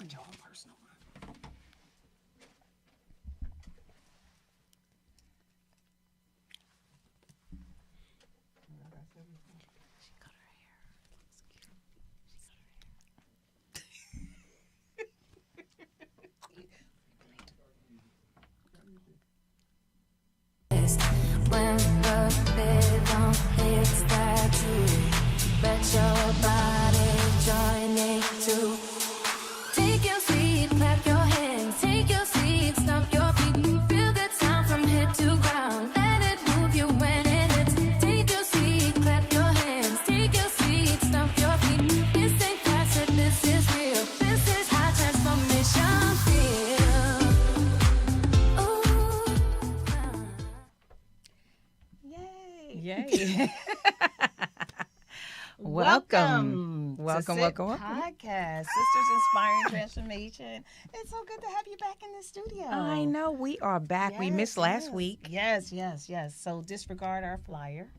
got your own personal one. She cut her hair. It's cute. When the rhythm hits that groove, let your body join it too. Take your seat, clap your hands, take your seat, stomp your feet. Feel the sound from head to ground. Let it move you when it hits. Take your seat, clap your hands, take your seat, stomp your feet. This ain't classic, this is real. This is how transformation feels. Ooh. Yay. Welcome to welcome, SIT welcome. Podcast, Sisters Inspiring Transformation. It's so good to have you back in the studio. I know, we are back. We missed last week. Yes. So disregard our flyer.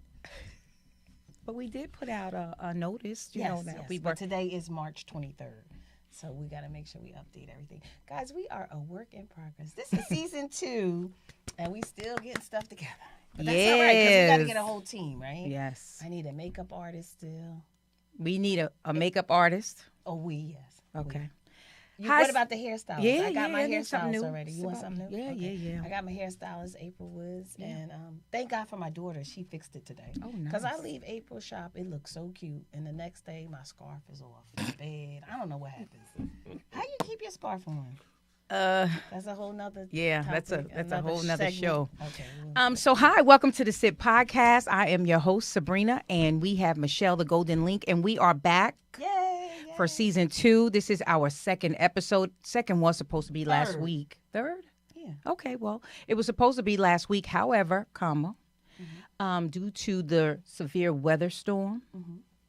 But we did put out a notice, you know, that we were. But today is March 23rd. So we got to make sure we update everything. Guys, we are a work in progress. This is season 2, and we still getting stuff together. But that's all right, because we got to get a whole team, right? Yes. I need a makeup artist still. We need a makeup artist. Oh, yes. Okay. What about the hairstylist? Yeah, I got my something hairstylist new. already. You want something new? Yeah, Okay. yeah. I got my hairstylist, April Woods, and thank God for my daughter. She fixed it today. Oh, nice. Because I leave April shop, it looks so cute, and the next day my scarf is off the bed. I don't know what happens. How you keep your scarf on? That's a whole nother. Yeah, topic, that's a whole nother segment. show. Okay. So hi, welcome to the SIT Podcast. I am your host, Sabrina, and we have Michelle, the Golden Link, and we are back. Yay. For season 2. This is our second episode. Second was supposed to be last Third. week. Third? Yeah. Okay, well, it was supposed to be last week. However, due to the severe weather storm,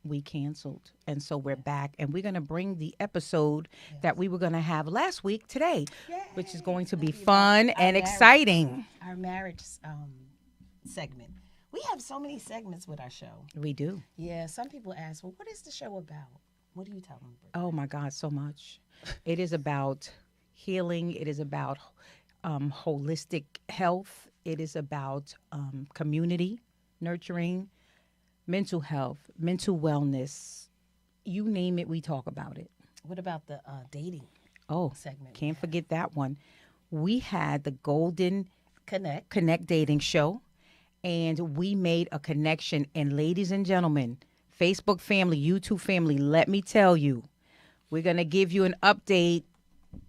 we canceled. And so we're back. And we're going to bring the episode that we were going to have last week today, which is going to be fun and exciting. Our marriage segment. We have so many segments with our show. We do. Yeah, some people ask, well, what is the show about? What do you tell them? Oh, my God, so much. It is about healing. It is about holistic health. It is about community nurturing, mental health, mental wellness. You name it, we talk about it. What about the dating segment? Can't forget that one. We had the Golden Connect Dating Show, and we made a connection. And ladies and gentlemen, Facebook family, YouTube family, let me tell you, we're going to give you an update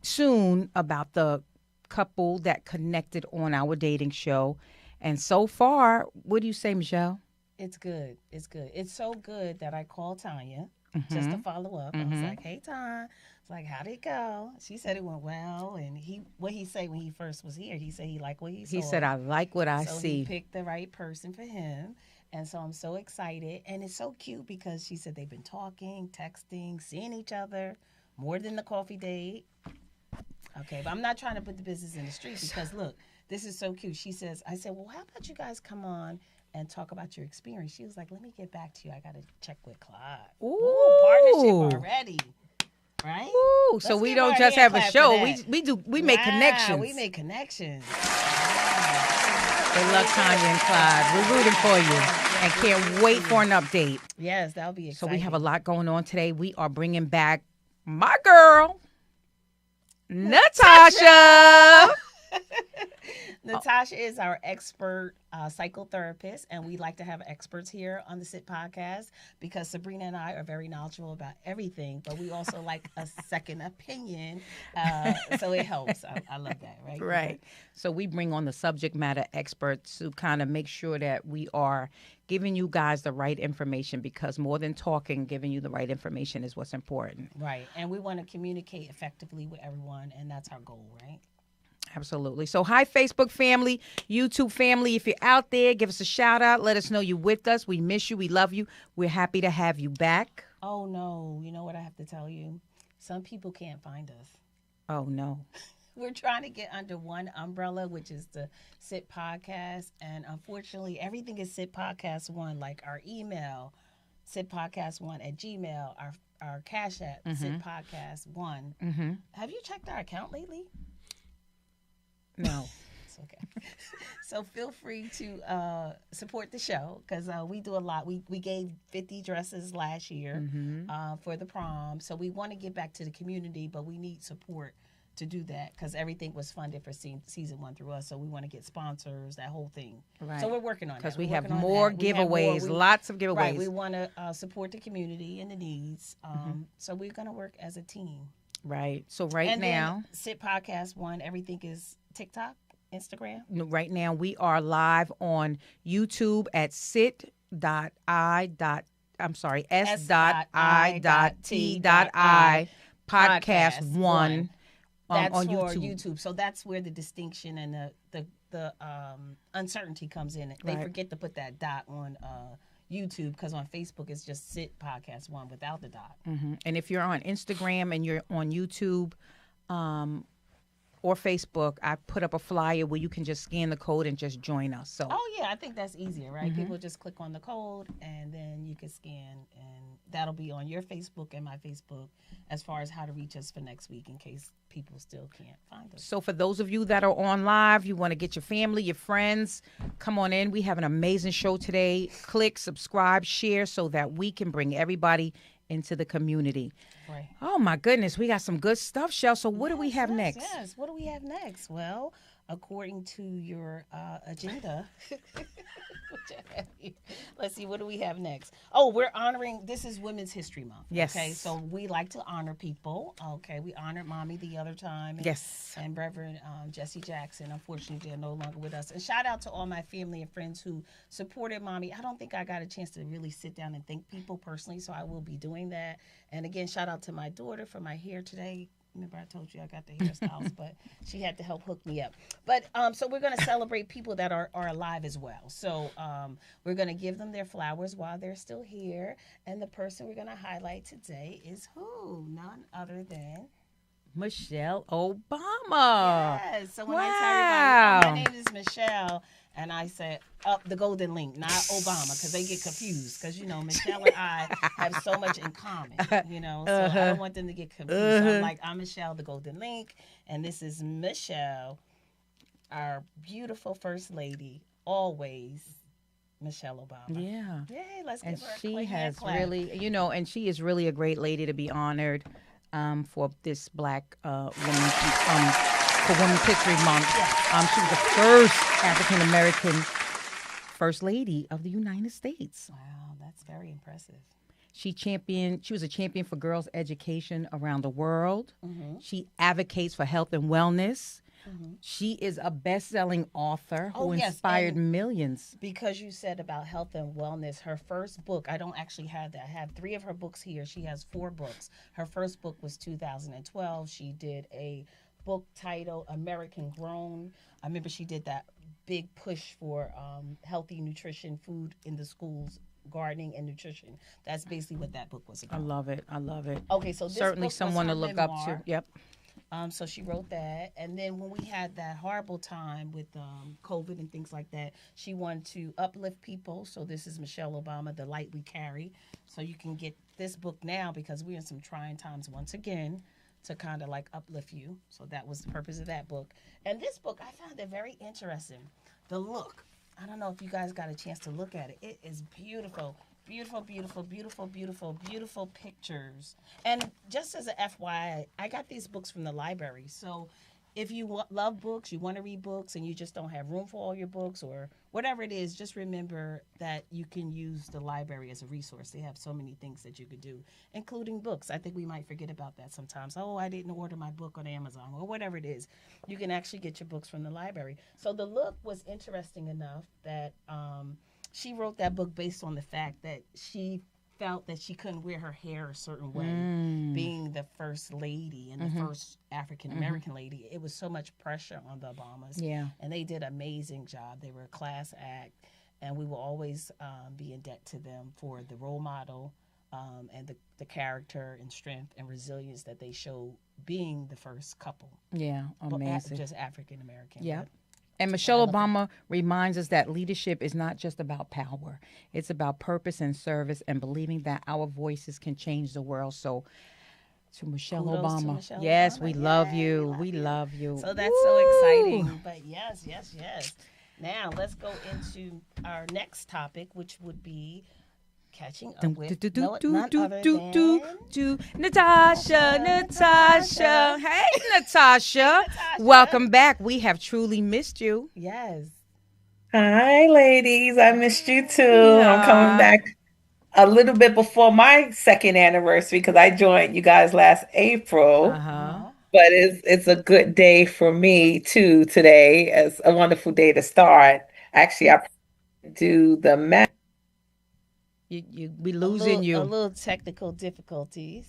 soon about the couple that connected on our dating show. And so far, what do you say, Michelle? It's good. It's good. It's so good that I called Tanya just to follow up. I was like, hey, Tanya. It's like, how'd it go? She said it went well. And what he said when he first was here, he said he liked what he saw. He said, I like what I so see. He picked the right person for him. And so I'm so excited. And it's so cute because she said they've been talking, texting, seeing each other more than the coffee date. Okay, but I'm not trying to put the business in the street because, look, this is so cute. I said, well, how about you guys come on and talk about your experience? She was like, let me get back to you. I got to check with Clyde. Ooh. Partnership already. Right? Ooh, so we don't just have a show. We make connections. We make connections. Good luck, Tanya and Clyde. We're rooting for you and can't wait for an update. Yes, that'll be exciting. So we have a lot going on today. We are bringing back my girl, Natasha. Natasha is our expert psychotherapist, and we like to have experts here on the SIT podcast because Sabrina and I are very knowledgeable about everything, but we also like a second opinion, so it helps. I love that, right? Right. So we bring on the subject matter experts to kind of make sure that we are giving you guys the right information, because more than talking, giving you the right information is what's important. Right, and we want to communicate effectively with everyone, and that's our goal, right? Absolutely. So hi, Facebook family, YouTube family. If you're out there, give us a shout out. Let us know you're with us. We miss you. We love you. We're happy to have you back. Oh, no. You know what I have to tell you? Some people can't find us. Oh, no. We're trying to get under one umbrella, which is the SIT Podcast. And unfortunately, everything is SIT Podcast 1, like our email, SITpodcast1 at Gmail. Our Cash App, SITpodcast1. Have you checked our account lately? No. It's okay. So feel free to support the show because we do a lot. We gave 50 dresses last year for the prom. So we want to give back to the community, but we need support to do that because everything was funded for season 1 through us. So we want to get sponsors, that whole thing. Right. So we're working on that. Because we have more giveaways, lots of giveaways. Right. We want to support the community and the needs. So we're going to work as a team. Right. So Then Sit Podcast 1, everything is TikTok, Instagram. Right now we are live on YouTube at S.I.T. podcast 1. That's on for YouTube. So that's where the distinction and the uncertainty comes in. They forget to put that dot on YouTube because on Facebook it's just Sit Podcast 1 without the dot. And if you're on Instagram and you're on YouTube or Facebook, I put up a flyer where you can just scan the code and just join us. So I think that's easier, right? People just click on the code and then you can scan, and that'll be on your Facebook and my Facebook as far as how to reach us for next week in case people still can't find us. So for those of you that are on live, you want to get your family, your friends, come on in. We have an amazing show today. Click, subscribe, share so that we can bring everybody into the community. Right. Oh my goodness, we got some good stuff, Shell. So what do we have next? Yes, what do we have next? Well, according to your agenda, let's see, what do we have next? Oh, we're honoring, this is Women's History Month. Yes. Okay, so we like to honor people. Okay, we honored Mommy the other time. Yes. And Reverend Jesse Jackson. Unfortunately, they're no longer with us. And shout out to all my family and friends who supported Mommy. I don't think I got a chance to really sit down and thank people personally, so I will be doing that. And again, shout out to my daughter for my hair today. Remember I told you I got the hairstyles, but she had to help hook me up. But so we're going to celebrate people that are alive as well. So we're going to give them their flowers while they're still here. And the person we're going to highlight today is who? None other than Michelle Obama. Yes. So when I tell everybody, my name is Michelle, and I said, the golden link, not Obama, because they get confused. Because, Michelle and I have so much in common, So I don't want them to get confused. So I'm like, I'm Michelle, the golden link, and this is Michelle, our beautiful first lady, always, Michelle Obama. Yeah. Yay, let's And give her a she clap. has really, and she is really a great lady to be honored for this Black woman, for Women's History Month. Yes. She was the first African-American First Lady of the United States. Wow, that's very impressive. She was a champion for girls' education around the world. She advocates for health and wellness. She is a best-selling author who inspired millions. Because you said about health and wellness, her first book, I don't actually have that. I have 3 of her books here. She has 4 books. Her first book was 2012. She did a book titled American Grown. I remember she did that big push for healthy nutrition, food in the schools, gardening and nutrition. That's basically what that book was about. I love it. Okay, so this certainly book someone was to her look up memoir. to. Yep. So she wrote that. And then when we had that horrible time with COVID and things like that, she wanted to uplift people. So this is Michelle Obama, The Light We Carry. So you can get this book now because we're in some trying times once again to kind of like uplift you. So that was the purpose of that book. And this book, I found it very interesting. The look. I don't know if you guys got a chance to look at it. It is beautiful. Beautiful, beautiful, beautiful, beautiful, beautiful pictures. And just as an FYI, I got these books from the library. So if you love books, you want to read books, and you just don't have room for all your books or whatever it is, just remember that you can use the library as a resource. They have so many things that you could do, including books. I think we might forget about that sometimes. Oh, I didn't order my book on Amazon or whatever it is. You can actually get your books from the library. So the look was interesting enough that she wrote that book based on the fact that she felt that she couldn't wear her hair a certain way, being the first lady and the first African-American lady. It was so much pressure on the Obamas. Yeah. And they did an amazing job. They were a class act, and we will always be in debt to them for the role model and the character and strength and resilience that they showed being the first couple. Yeah, amazing. Just African-American. Yeah. And Michelle Obama reminds us that leadership is not just about power. It's about purpose and service and believing that our voices can change the world. So to Michelle Kudos to Obama. Michelle Yes, Obama. we Yay, love you. We you. love you. So that's so exciting. But yes, yes, yes. Now let's go into our next topic, which would be catching up with none other than Natasha. Hey, Natasha. Welcome back. We have truly missed you. Yes. Hi, ladies. I missed you too. I'm coming Nah. back a little bit before my second anniversary because I joined you guys last April. Uh-huh. But it's a good day for me too today. It's a wonderful day to start. Actually, I do the math. We losing A you. little technical difficulties.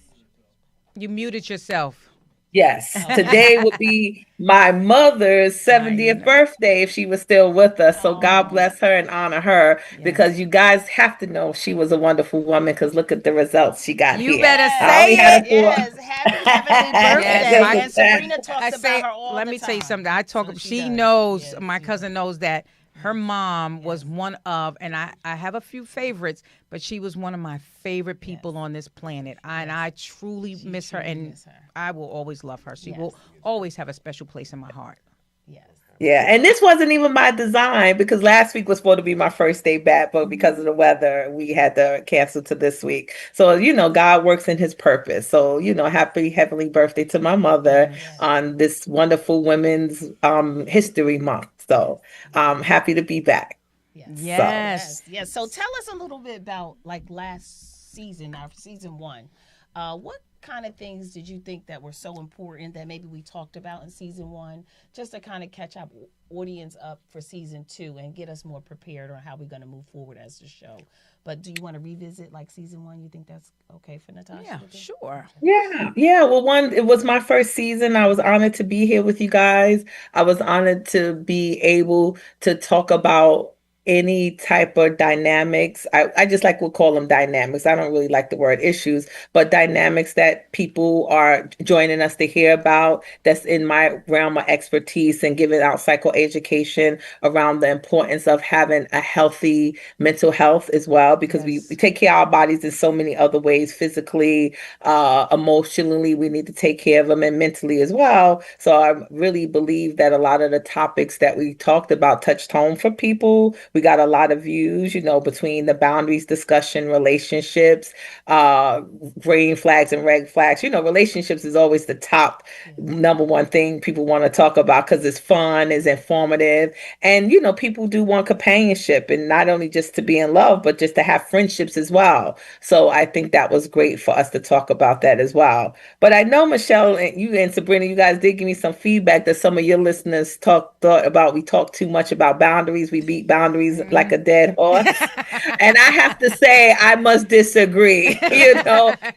You muted yourself. Yes, Okay. today would be my mother's I 70th know. birthday if she was still with us. So God Oh, bless her and honor her Yes. because you guys have to know she was a wonderful woman because look at the results she got You here. better I yes, only had say it. her for yes. Happy heavenly Yes, just birthday. my a And tad. Sabrina I talks about say, her all let the me tell you time. something. I talk. So she She does. knows. Yes, My she cousin does. knows that her mom was Yes, one of, and I have a few favorites, but she was one of my favorite yes, people on this planet. And yes. I truly She miss her, truly and miss her. I will always love her. She Yes, will always have a special place in my heart. yes. Yeah, and this wasn't even my design because last week was supposed to be my first day back, but because of the weather, we had to cancel to this week. So, God works in his purpose. So, happy heavenly birthday to my mother Yes. Yes, on this wonderful Women's History Month. So, yes, happy to be back. yes, So, yes, Yes. yes. So tell us a little bit about like last season, our season one. What kind of things did you think that were so important that maybe we talked about in season one, just to kind of catch our audience up for season two and get us more prepared on how we're going to move forward as the show? But do you want to revisit like season one? You think that's okay for Natasha Yeah. to do? Sure. Okay. yeah, yeah. Well, it was my first season. I was honored to be here with you guys. I was honored to be able to talk about any type of dynamics. I just like we'll call them dynamics. I don't really like the word issues, but dynamics that people are joining us to hear about that's in my realm of expertise and giving out psychoeducation around the importance of having a healthy mental health as well, because we Yes. take care of our bodies in so many other ways, physically, emotionally, we need to take care of them and mentally as well. So I really believe that a lot of the topics that we talked about touched home for people. We got a lot of views, between the boundaries discussion, relationships, uh, green flags and red flags. Relationships is always the top Yes. number one thing people want to talk about because it's fun, it's informative, and people do want companionship and not only just to be in love, but just to have friendships as well. So I think that was great for us to talk about that as well. But I know Michelle and you and Sabrina, you guys did give me some feedback that some of your listeners thought about we talk too much about boundaries. We beat boundaries like a dead horse. And I have to say I must disagree,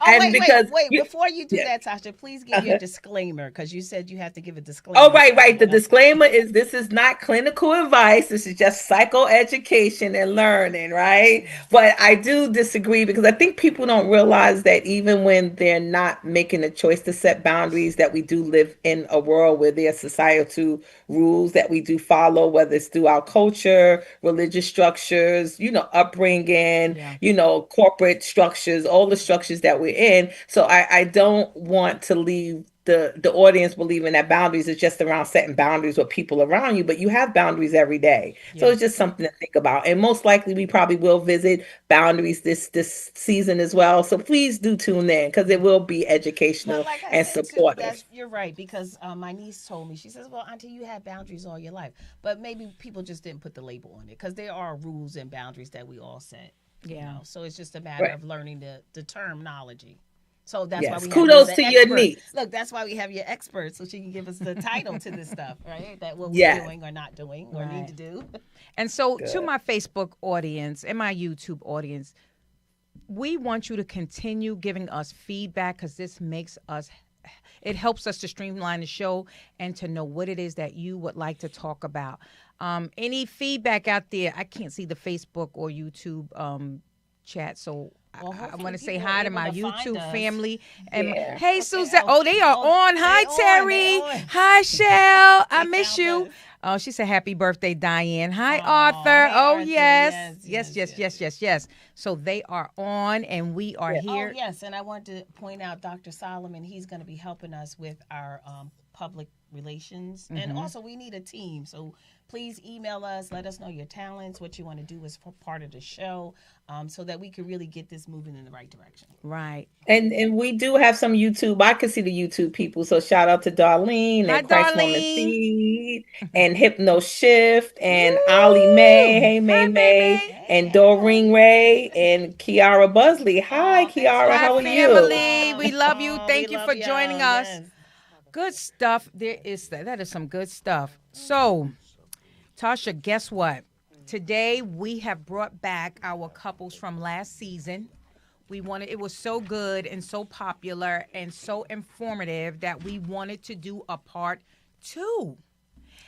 Oh, and wait, wait, because wait. Before you do yeah. that, Tasha, please give your disclaimer because you said you have to give a Oh, disclaimer right, for right. The everyone else. disclaimer is this is not clinical advice. This is just psychoeducation and learning, right? But I do disagree because I think people don't realize that even when they're not making a choice to set boundaries, that we do live in a world where there are societal rules that we do follow, whether it's through our culture, religious structures, upbringing, Yeah. corporate structures, all the structures that we're in. So I don't want to leave the audience believing that boundaries is just around setting boundaries with people around you, but you have boundaries every day. So Yeah. it's just something to think about. And most likely we probably will visit boundaries this season as well. So please do tune in because it will be But educational like I and said too, supportive. that's you're right because my niece told me she says, "Well, Auntie, you had boundaries all your life, but maybe people just didn't put the label on it because there are rules and boundaries that we all set, Yeah. So it's just a matter Right. of learning the terminology. So that's why Yes. we have you as Kudos an to your expert. niece. Look, that's why we have your expert so she can give us the title to this stuff, right? That what we're Yes. doing or not doing or need Right. to do. And so, to Good. my Facebook audience and my YouTube audience, we want you to continue giving us feedback because this makes us, it helps us to streamline the show and to know what it is that you would like to talk about. Any feedback out there? I can't see the Facebook or YouTube chat, so Well, I hopefully want to say people are hi to able my to find YouTube us. family. And Yeah. hey, Suzette. Oh, they are on. Hi, they on, Terry. they on. Hi, Shell. I They miss found you. us. Oh, she said happy birthday, Diane. Hi, Aw, Arthur. hey, Oh, Arthur. yes. Yes, Yes, yes, yes, yes, yes. So they are on, and we are Yeah. Oh, here. yes, and I want to point out Dr. Solomon. He's going to be helping us with our public relations. And also, we need a team. So please email us. Let us know your talents, what you want to do as part of the show, so that we can really get this moving in the right direction. Right. And we do have some YouTube. I can see the YouTube people. So shout out to Darlene Hi, and Christ Woman Darlene. Seed and Hypno Shift and Ollie Mae. Woo! Hey May Hi, May May May. and Hey. Doreen Ray and Kiara Busley. Hi Oh, thanks for Kiara, Hi, how are joining us. you? family. We love you. Oh, we Thank you love for joining y'all. us. Yes. Good stuff. That is some good stuff. So, Tasha, guess what? Today we have brought back our couples from last season. It was so good and so popular and so informative that we wanted to do a part 2.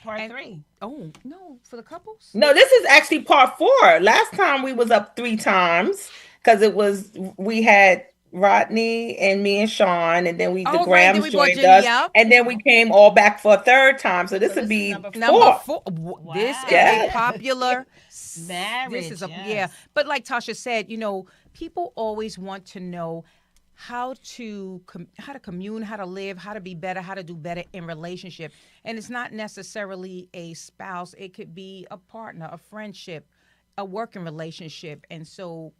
Part And- 3. Oh, no, for the couples? No, this is actually part 4. Last time we was up 3 times because we had Rodney and me and Sean, and then the Oh, right. Then Grahams we brought joined Jenny us, up. and then we came all back for a 3rd time. So this So would this is be number 4. Number 4. 4. This is Yeah. a popular Marriage, This is yes. yeah. But like Tasha said, people always want to know how to commune, how to live, how to be better, how to do better in relationship. And it's not necessarily a spouse. It could be a partner, a friendship, a working relationship. And so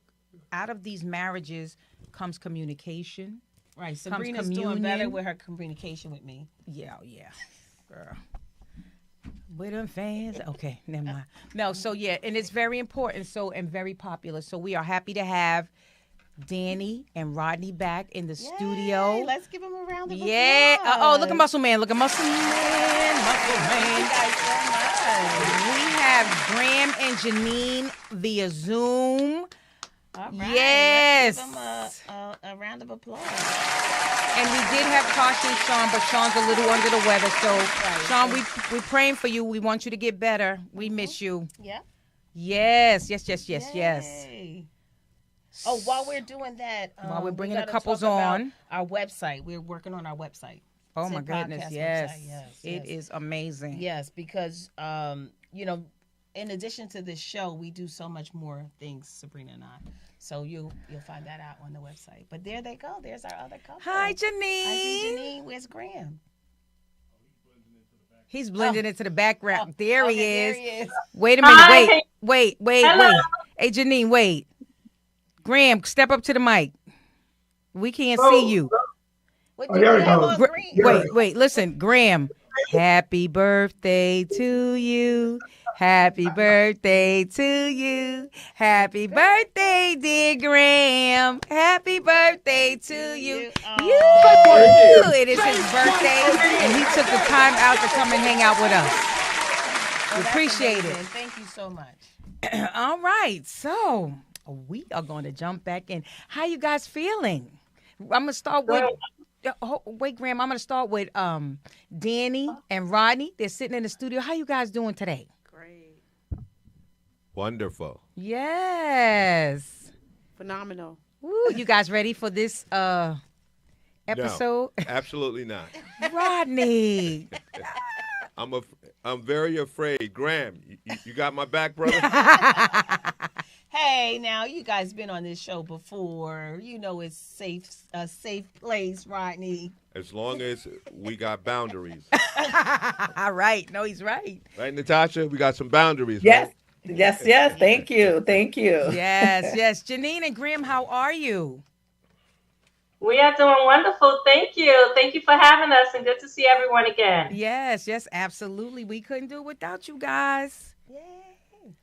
out of these marriages comes communication. Right. Comes Sabrina's doing better communion. with her communication with me. Yeah, girl. With them fans. Okay, never mind. No, so yeah, and it's very important, and very popular. So we are happy to have Danny and Rodney back in the studio. Yay, let's give them a round of applause. Yeah. Look at Muscle Man. Look at Muscle Man. Thank you guys so much. We have Graham and Janine via Zoom. All right, Yes. let's give them a round of applause. And we did have Tasha and Sean, but Sean's a little under the weather. So, Sean, we're praying for you. We want you to get better. We miss you. Yeah. Yes. Yay. Oh, while we're doing that, While we're bringing we the gotta couples talk about on. our website. We're working on our website. Oh, my Sit goodness. Podcast Yes. website. Yes. It is amazing. Yes, because in addition to this show, we do so much more things, Sabrina and I. So you'll find that out on the website. But there they go. There's our other couple. Hi, I see Janine. Janine. Where's Graham? He's blending into the background. There he Okay, is. There he is. Wait a minute. Hi. Wait. Hello. Hey, Janine, wait. Graham, step up to the mic. We can't see you. What Oh, do there you we have go. on green? Wait. Listen, Graham. Happy birthday to you. Happy birthday to you. Happy birthday, dear Graham. Happy birthday to you. It is his birthday, and he took the time out to come and hang out with us. Oh, that's Appreciate amazing. it. Thank you so much. All right, so we are going to jump back in. How you guys feeling? I'm going to start with... wait, Graham, I'm going to start with Danny and Rodney. They're sitting in the studio. How you guys doing today? Great. Wonderful. Yes. Phenomenal. Woo, you guys ready for this episode? No, absolutely not. Rodney. I'm very afraid. Graham, you got my back, brother? Hey, now you guys been on this show before. You know it's a safe place, Rodney. As long as we got boundaries. All right. No, he's right. Right, Natasha? We got some boundaries. Yes. Right? Yes. Thank you. Yes. Janine and Graham, how are you? We are doing wonderful. Thank you. Thank you for having us, and good to see everyone again. Yes, absolutely. We couldn't do it without you guys. Yay.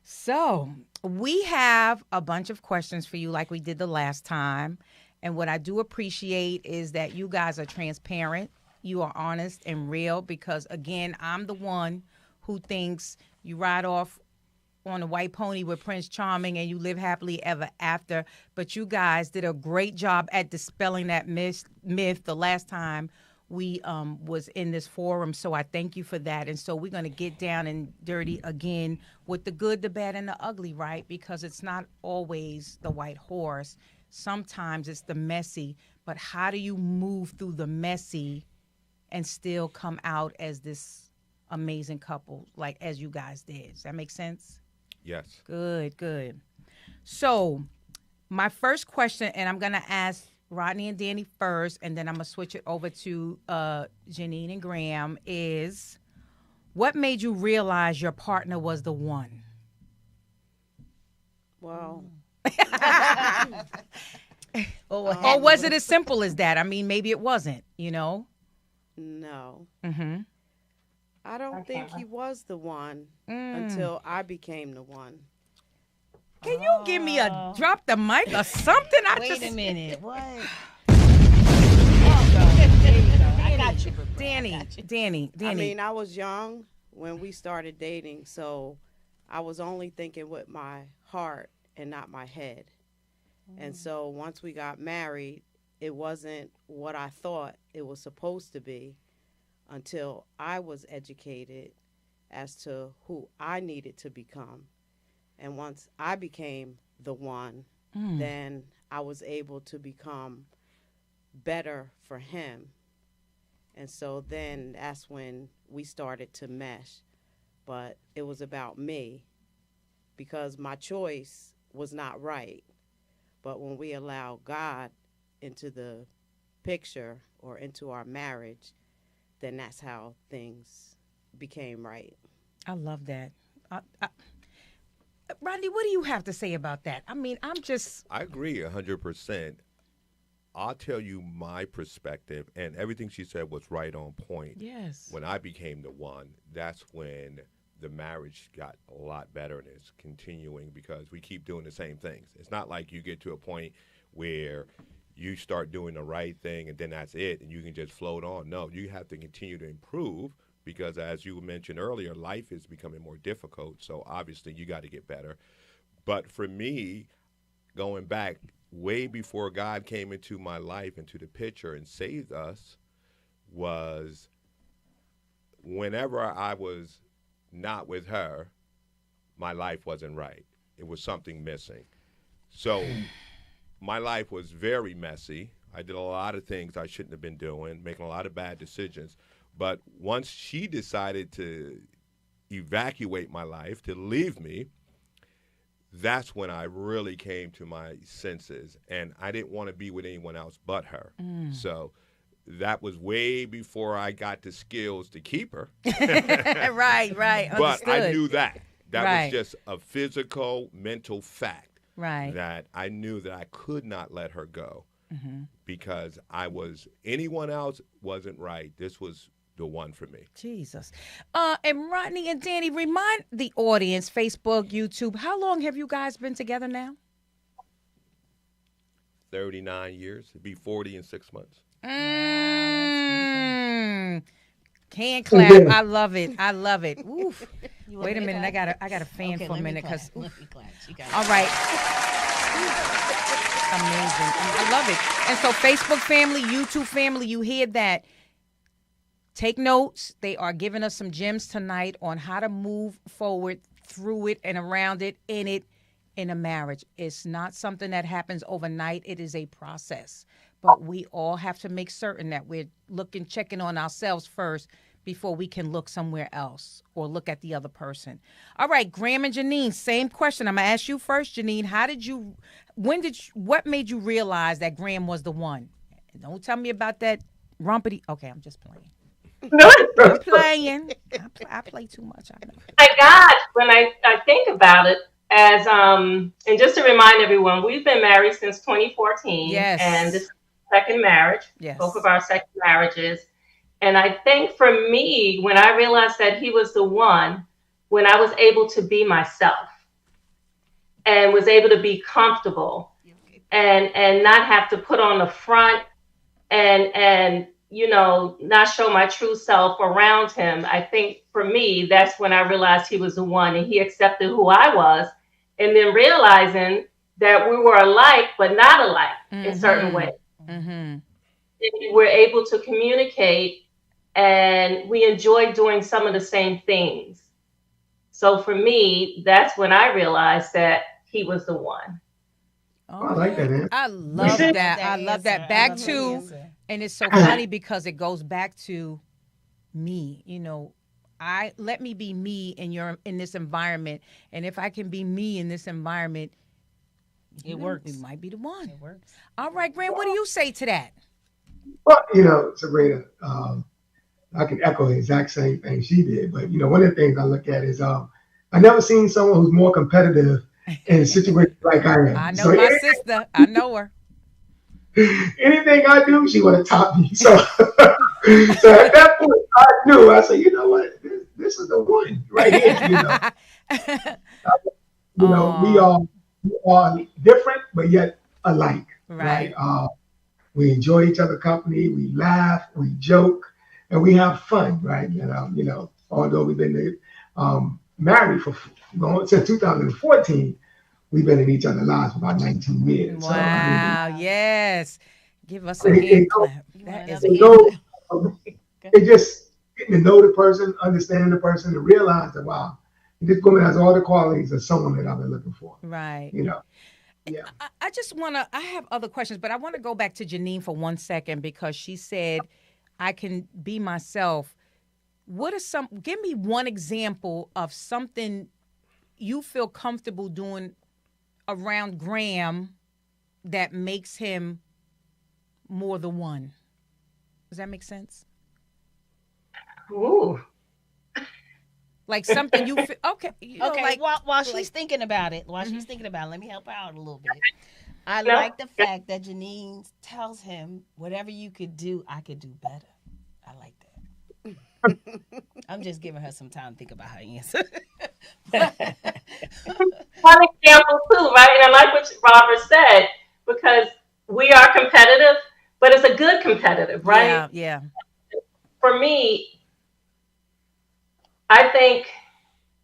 So, we have a bunch of questions for you like we did the last time. And what I do appreciate is that you guys are transparent. You are honest and real because, again, I'm the one who thinks you ride off on a white pony with Prince Charming and you live happily ever after. But you guys did a great job at dispelling that myth the last time we was in this forum. So I thank you for that. And so we're going to get down and dirty again with the good, the bad, and the ugly, right? Because it's not always the white horse. sometimes it's the messy, but how do you move through the messy and still come out as this amazing couple, like as you guys did? Does that make sense? Yes. Good, good. So, my first question, and I'm going to ask Rodney and Danny first, and then I'm going to switch it over to Janine and Graham, is what made you realize your partner was the one? Well, or was it as simple as that? I mean, maybe it wasn't, you know? no. Mm-hmm. I don't think he was the one until I became the one. Can you give me a drop the mic or something? Wait a minute. What? I got you, Danny. I mean, I was young when we started dating, so I was only thinking with my heart and not my head. And so once we got married, it wasn't what I thought it was supposed to be until I was educated as to who I needed to become. And once I became the one, then I was able to become better for him. And so then that's when we started to mesh. But it was about me because my choice was not right. But when we allow God into the picture or into our marriage, then that's how things became right. I love that. Rodney, what do you have to say about that? I mean, I agree 100%. I'll tell you my perspective, and everything she said was right on point. Yes. When I became the one, that's when the marriage got a lot better, and it's continuing because we keep doing the same things. It's not like you get to a point where you start doing the right thing and then that's it and you can just float on. No, you have to continue to improve because, as you mentioned earlier, life is becoming more difficult. So obviously you got to get better. But for me, going back way before God came into my life, into the picture and saved us, was whenever I was not with her, my life wasn't right. It was something missing. So my life was very messy. I did a lot of things I shouldn't have been doing, making a lot of bad decisions. But once she decided to evacuate my life, to leave me, that's when I really came to my senses. And I didn't want to be with anyone else but her. So that was way before I got the skills to keep her. Right. But I knew that. That Right. was just a physical, mental fact. Right. That I knew that I could not let her go because anyone else wasn't right. This was the one for me. Jesus. And Rodney and Danny, remind the audience, Facebook, YouTube, how long have you guys been together now? 39 years. It'd be 40 in 6 months. Hand clap. I love it. Oof. Wait a minute. I got a fan for a minute because. All right. Amazing. I love it. And so, Facebook family, YouTube family, you hear that? Take notes. They are giving us some gems tonight on how to move forward through it and around it, in a marriage. It's not something that happens overnight. It is a process. But we all have to make certain that we're checking on ourselves first before we can look somewhere else or look at the other person. All right, Graham and Janine, same question. I'm going to ask you first, Janine. What made you realize that Graham was the one? Don't tell me about that rumpity. Okay, I'm just playing. I'm playing. I play too much. I know. My God, when I think about it, as and just to remind everyone, we've been married since 2014. Yes. And this is our second marriage. Yes. Both of our second marriages. And I think for me, when I realized that he was the one, when I was able to be myself and was able to be comfortable and not have to put on the front and not show my true self around him. I think for me, that's when I realized he was the one and he accepted who I was. And then realizing that we were alike, but not alike in certain ways. And we were able to communicate and we enjoyed doing some of the same things. So for me, that's when I realized that he was the one. Okay. I like that answer. I love Listen. that. I love that. answer. I Back love that to, answer. and it's so funny because it goes back to me. You know, I let me be me in this environment, and if I can be me in this environment, It works. It might be the one. It works. All right, Grant. What do you say to that? Well, Sabrina, I can echo the exact same thing she did. But one of the things I look at is I never seen someone who's more competitive in a situation like I am. I know So my sister. I know her. anything I do, she want to top me. So, so at that point, I knew. I said, you know what, this is the one right here. We Aw. are different, but yet alike, Right. right? We enjoy each other company. We laugh, we joke, and we have fun, right? Although we've been married for going since 2014, we've been in each other's lives for about 19 years. So Wow. Yes. Give us a it, hand it, clap. You That want is another it, goes, it just getting to know the person, understanding the person, and realize that wow, this woman has all the qualities of someone that I've been looking for. right. Yeah. I just want to, I have other questions, but I want to go back to Janine for 1 second because she said, I can be myself. Give me one example of something you feel comfortable doing around Graham that makes him more the one. Does that make sense? Ooh. Like something you feel, okay. Okay, Like, while she's thinking about it, let me help her out a little bit. I No. like the fact that Janine tells him, whatever you could do, I could do better. I like that. I'm just giving her some time to think about her answer. One example too, right? And I like what Robert said because we are competitive, but it's a good competitive, right? yeah, yeah. For me, I think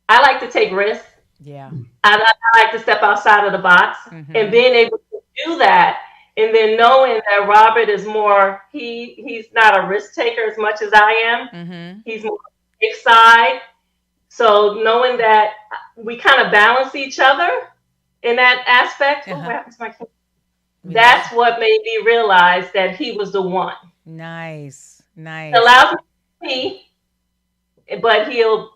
I like to take risks. Yeah. I like to step outside of the box Mhm. and being able to do that, and then knowing that Robert is more he's not a risk taker as much as I am. Mm-hmm. He's more on the safe side. So knowing that we kind of balance each other in that aspect. Oh, Uh-huh. what happened to my camera? That's what made me realize that he was the one. Nice. It allows me, but he'll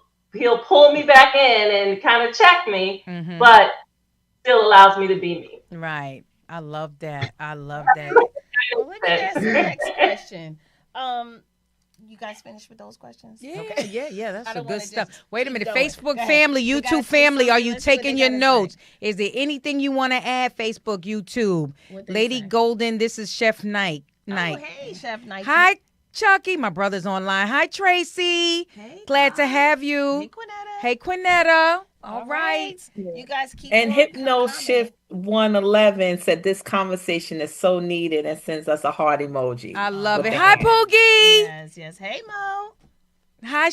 pull me back in and kind of check me, Mhm. but still allows me to be me. Right. I love that. I love that. Well, let me ask the next question. You guys finished with those questions? Yeah, Okay. yeah. I That's don't good wanna stuff. just Wait a keep minute. going. Facebook Go ahead. family, They gotta YouTube say family, are something. you Let's see what taking they your gotta notes? say. Is there anything you want to add? Facebook, YouTube. What they Lady say? Golden, this is Chef Night. Oh, hey, Chef Nike. Hi, Chucky. My brother's online. Hi, Tracy. Hey, Glad to guys. have you. Hey, Quinetta. Hey, Quinetta. All right. You guys keep And on Hypno commenting. Shift 111 said this conversation is so needed and sends us a heart emoji. I love with it. the Hi, hand. Poogie. Yes. Hey, Mo. Hi.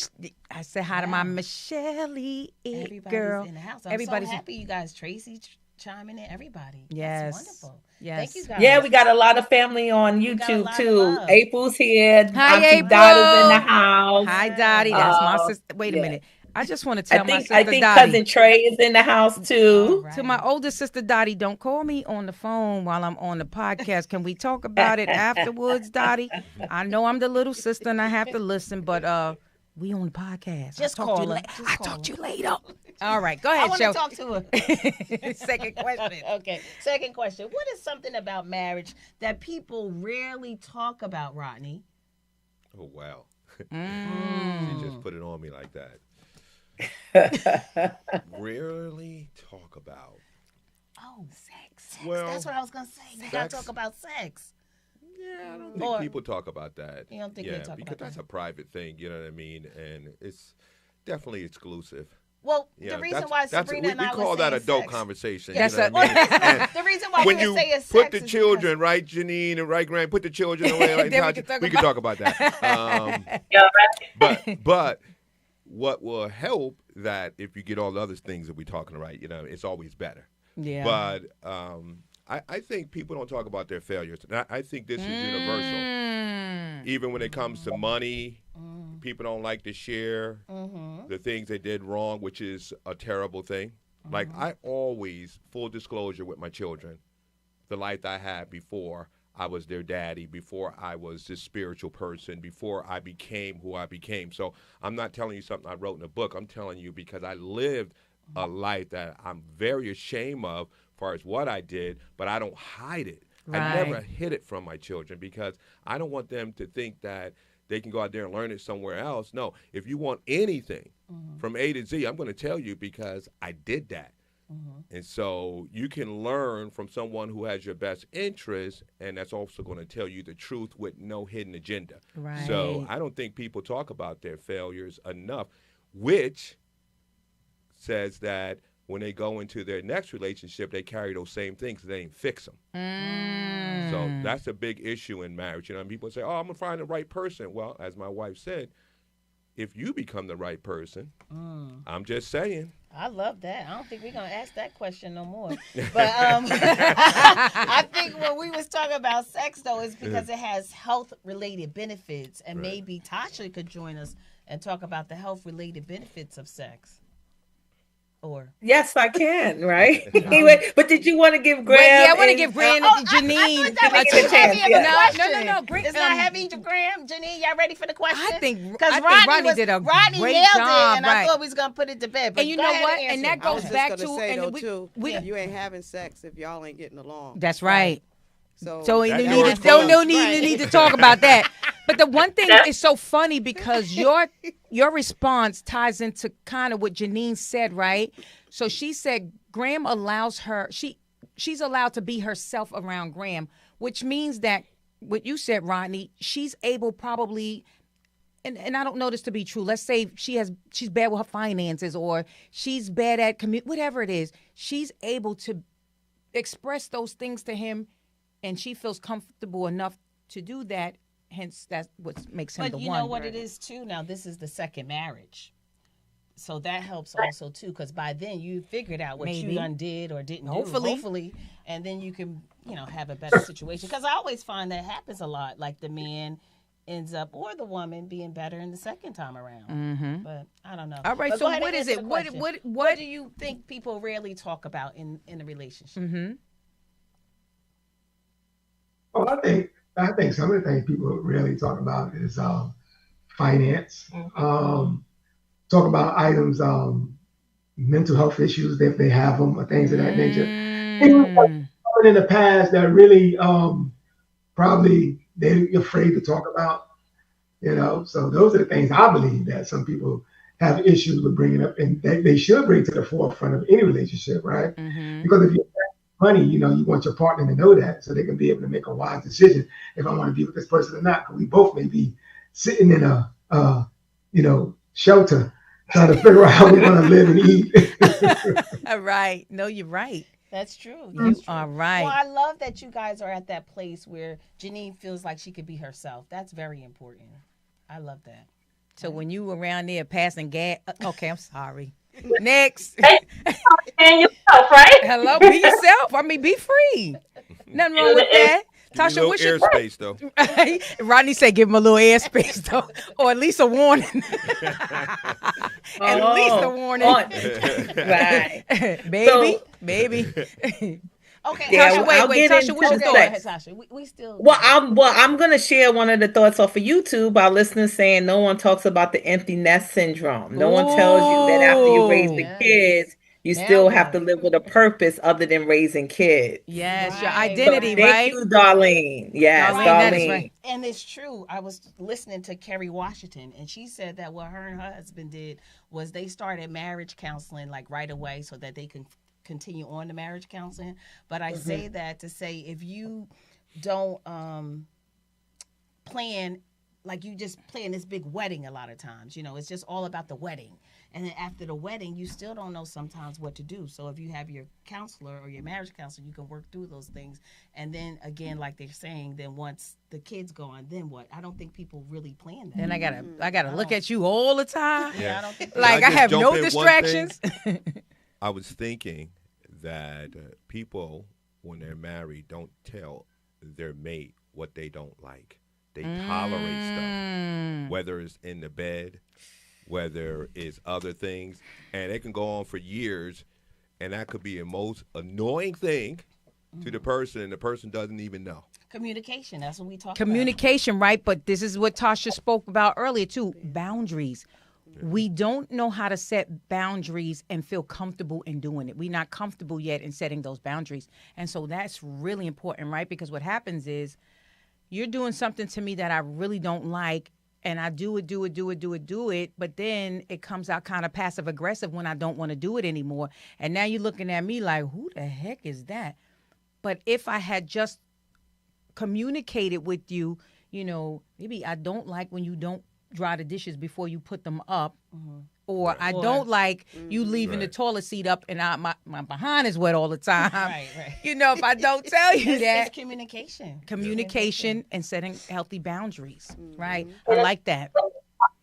I said hi to my Wow. Michelle Everybody's girl. in the house. I'm Everybody's so happy you guys. Tracy chiming in. Everybody. Yes. That's wonderful. Yes. Thank you guys. Yeah, we got a lot of family on We got a YouTube lot of too. love. April's here. Hi, Auntie April. Dotta's in the house. Hi, Dottie. That's my Uh, sister. Wait a yeah. minute. I just want to tell my I sister think Dottie. cousin Trey is in the house All too. right. To my older sister Dottie, don't call me on the phone while I'm on the podcast. Can we talk about it afterwards, Dottie? I know I'm the little sister and I have to listen, but we on the podcast. Just I'll call talk her. to Just I'll call talk her. to you later. All right, go I ahead, want Joe. to talk to her. Second question. Okay. Second question. What is something about marriage that people rarely talk about, Rodney? Oh wow. Mm. She just put it on me like that. Rarely talk about. Oh, sex. Well, That's what I was going to say. We got to sex. talk about sex. Yeah, I don't think Or- people talk about that. You don't think yeah, they talk because about that's that? a private thing. You know what I mean? And it's definitely exclusive. Well, Yeah, the reason why Sabrina and we I call were that saying adult sex. conversation. Yes, you know what I mean? And The reason why when we you were saying put sex the is children, right, Janine and right, Grant, put the children away. Like, Then we we can talk can about- talk about that. Yeah, right. But what will help that if you get all the other things that we're talking about, it's always better. Yeah. But I think people don't talk about their failures. And I think this is universal. Mm. Even when it comes to money, people don't like to share the things they did wrong, which is a terrible thing. Like I always, full disclosure with my children, the life I had before I was their daddy, before I was this spiritual person, before I became who I became. So I'm not telling you something I wrote in a book. I'm telling you because I lived a life that I'm very ashamed of as far as what I did, but I don't hide it. I never hid it from my children because I don't want them to think that they can go out there and learn it somewhere else. No, if you want anything from A to Z, I'm going to tell you because I did that. And so you can learn from someone who has your best interest, and that's also going to tell you the truth with no hidden agenda. Right. So I don't think people talk about their failures enough, which says that when they go into their next relationship, they carry those same things. They ain't fix them. So that's a big issue in marriage. You know, and people say, "Oh, I'm gonna find the right person." Well, as my wife said, if you become the right person, I'm just saying. I love that. I don't think we're gonna ask that question no more. But I think when we was talking about sex though, is because it has health related benefits, and maybe Tasha could join us and talk about the health related benefits of sex. Or yes, I can. Right. Anyway, but did you want to give Graham? Yeah, I want to give Graham and Janine a chance. No. It's not heavy, Graham. Janine, y'all ready for the question? I think because Rodney did a Rodney great nailed job, it, and I thought we was gonna put it to bed. But and you know what? And that goes back to say, and though, you ain't having sex if y'all ain't getting along. That's right. So no need to talk about that. But the one thing is so funny because your response ties into kind of what Janine said, right? So she said Graham allows her, she's allowed to be herself around Graham, which means that what you said, Rodney, she's able probably, and I don't know this to be true. Let's say she's bad with her finances or she's bad at whatever it is. She's able to express those things to him, and she feels comfortable enough to do that. Hence, that's what makes him the one. But you know what it is, too? Now, this is the second marriage. So that helps also, too, because by then you figured out what you undid or didn't do. Hopefully. And then you can, have a better situation. Because I always find that happens a lot. Like the man ends up, or the woman, being better in the second time around. But I don't know. All right, so what is it? What do you think people rarely talk about in a relationship? Well, I think some of the things people rarely talk about is finance. Talk about items, mental health issues if they have them, or things of that nature. Things in the past that really probably they're afraid to talk about. So those are the things I believe that some people have issues with bringing up, and that they should bring to the forefront of any relationship, right? Because if you money, you want your partner to know that so they can be able to make a wise decision if I want to be with this person or not. Because we both may be sitting in a shelter trying to figure out how we're going to live and eat. Right. No, you're right. That's true. You are right. Well, I love that you guys are at that place where Janine feels like she could be herself. That's very important. I love that. So when you were around there passing gas, okay, I'm sorry. Next. And yourself, right? Hello, be yourself. I mean, be free. Nothing wrong with that. Tasha, what's your airspace though? Rodney said, "Give him a little airspace though, or at least a warning." At least a warning, right? Baby. Okay, yeah, Tasha, wait, Tasha, what's your thought? Tasha, we still. Well, I'm gonna share one of the thoughts off of YouTube. Our listeners saying no one talks about the empty nest syndrome. No one tells you that after you raise the kids, you still have to live with a purpose other than raising kids. Yes, your identity, so, right? Thank you, Darlene. Yes, Darlene. That is right. And it's true. I was listening to Kerry Washington, and she said that what her and her husband did was they started marriage counseling like right away so that they can continue on the marriage counseling. But I say that to say if you don't plan, like you just plan this big wedding a lot of times, it's just all about the wedding. And then after the wedding, you still don't know sometimes what to do. So if you have your counselor or your marriage counselor, you can work through those things. And then again, like they're saying, then once the kids go on, then what? I don't think people really plan that. Then I gotta look at you all the time. Yeah, I don't think like I have no distractions. I was thinking that people, when they're married, don't tell their mate what they don't like. They tolerate stuff, whether it's in the bed, whether it's other things, and it can go on for years, and that could be the most annoying thing to the person, and the person doesn't even know. Communication. That's what we talk Communication, right? But this is what Tasha spoke about earlier too. Boundaries. We don't know how to set boundaries and feel comfortable in doing it. We're not comfortable yet in setting those boundaries. And so that's really important, right? Because what happens is you're doing something to me that I really don't like, and I do it, but then it comes out kind of passive aggressive when I don't want to do it anymore. And now you're looking at me like, who the heck is that? But if I had just communicated with you, maybe I don't like when you don't dry the dishes before you put them up, or I don't like you leaving the toilet seat up and my behind is wet all the time. Right. If I don't tell you that. It's Communication and setting healthy boundaries, right? I like that.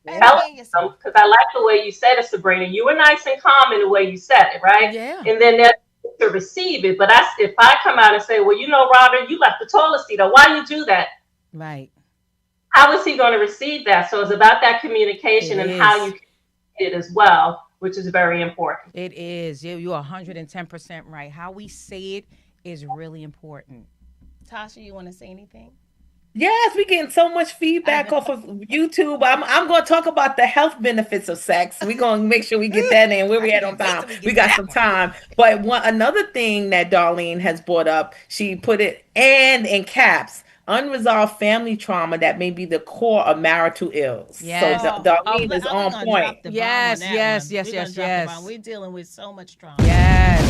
Because I like the way you said it, Sabrina. You were nice and calm in the way you said it, right? Yeah. And then they're to receive it. But if I come out and say, well, Robin, you left the toilet seat up. Why you do that? Right. How is he going to receive that? So it's about that communication and how you communicate it as well, which is very important. It is. You're 110% right. How we say it is really important. Tasha, you want to say anything? Yes, we're getting so much feedback off of YouTube. I'm going to talk about the health benefits of sex. We're going to make sure we get that in. Where we at on time? We got some time. But another thing that Darlene has brought up, she put it in caps. Unresolved family trauma that may be the core of marital ills. Yes. So Darlene is on point. Yes. We're dealing with so much trauma. Yes.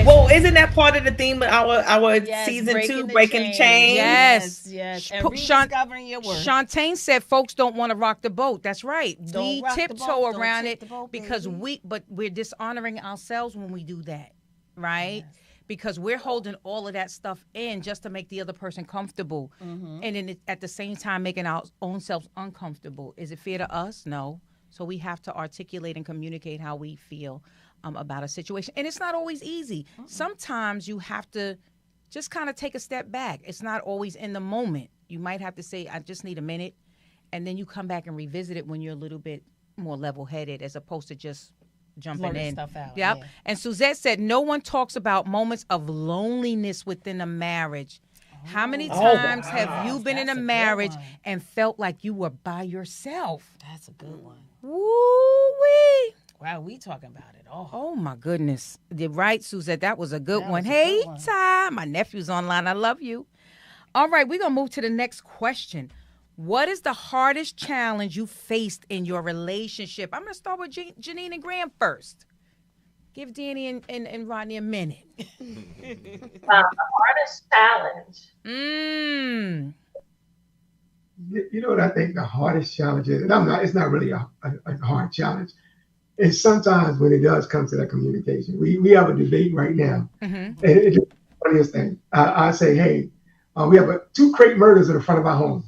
Well, isn't that part of the theme of our season 2, breaking the chain? Yes. And rediscovering your worth. Shantae said folks don't want to rock the boat. That's right. We tiptoe around it because we're dishonoring ourselves when we do that, right? Yes. Because we're holding all of that stuff in just to make the other person comfortable. And then at the same time making our own selves uncomfortable. Is it fair to us? No. So we have to articulate and communicate how we feel about a situation. And it's not always easy. Sometimes you have to just kind of take a step back. It's not always in the moment. You might have to say, I just need a minute. And then you come back and revisit it when you're a little bit more level-headed as opposed to just jumping in. Stuff out. Yep. Yeah. And Suzette said, no one talks about moments of loneliness within a marriage. How many times have you been in a marriage and felt like you were by yourself? That's a good one. Woo-wee. Wow, we talking about it all. Oh, my goodness. You're right, Suzette. That was a good one. Hey, Ty. My nephew's online. I love you. All right, we're going to move to the next question. What is the hardest challenge you faced in your relationship? I'm going to start with Janine and Graham first. Give Danny and Rodney a minute. The hardest challenge. You know what I think the hardest challenge is? And it's not really a hard challenge. It's sometimes when it does come to that communication. We have a debate right now. And it's the funniest thing. I say, hey, we have 2 crate murders in the front of our home.